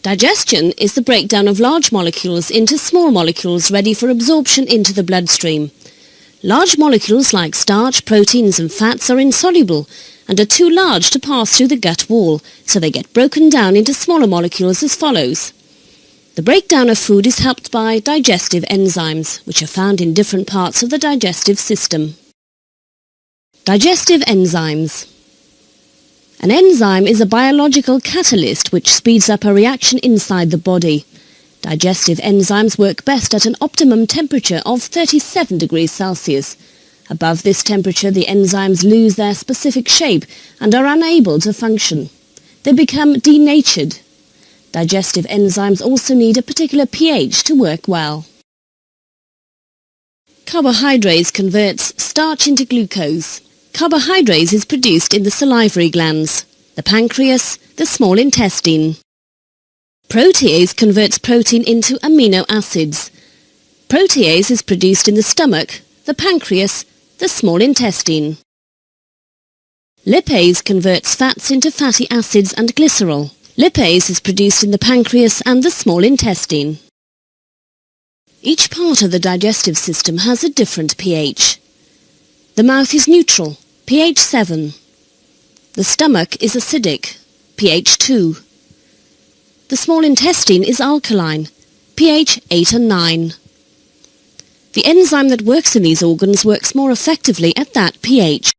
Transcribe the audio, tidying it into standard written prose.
Digestion is the breakdown of large molecules into small molecules ready for absorption into the bloodstream. Large molecules like starch, proteins and fats are insoluble and are too large to pass through the gut wall, so they get broken down into smaller molecules as follows. The breakdown of food is helped by digestive enzymes, which are found in different parts of the digestive system. Digestive enzymes. An enzyme is a biological catalyst which speeds up a reaction inside the body. Digestive enzymes work best at an optimum temperature of 37 degrees Celsius. Above this temperature, the enzymes lose their specific shape and are unable to function. They become denatured. Digestive enzymes also need a particular pH to work well. Carbohydrates converts starch into glucose. Carbohydrates is produced in the salivary glands, the pancreas, the small intestine. Protease converts protein into amino acids. Protease is produced in the stomach, the pancreas, the small intestine. Lipase converts fats into fatty acids and glycerol. Lipase is produced in the pancreas and the small intestine. Each part of the digestive system has a different pH. The mouth is neutral, pH 7. The stomach is acidic, pH 2. The small intestine is alkaline, pH 8 and 9. The enzyme that works in these organs works more effectively at that pH.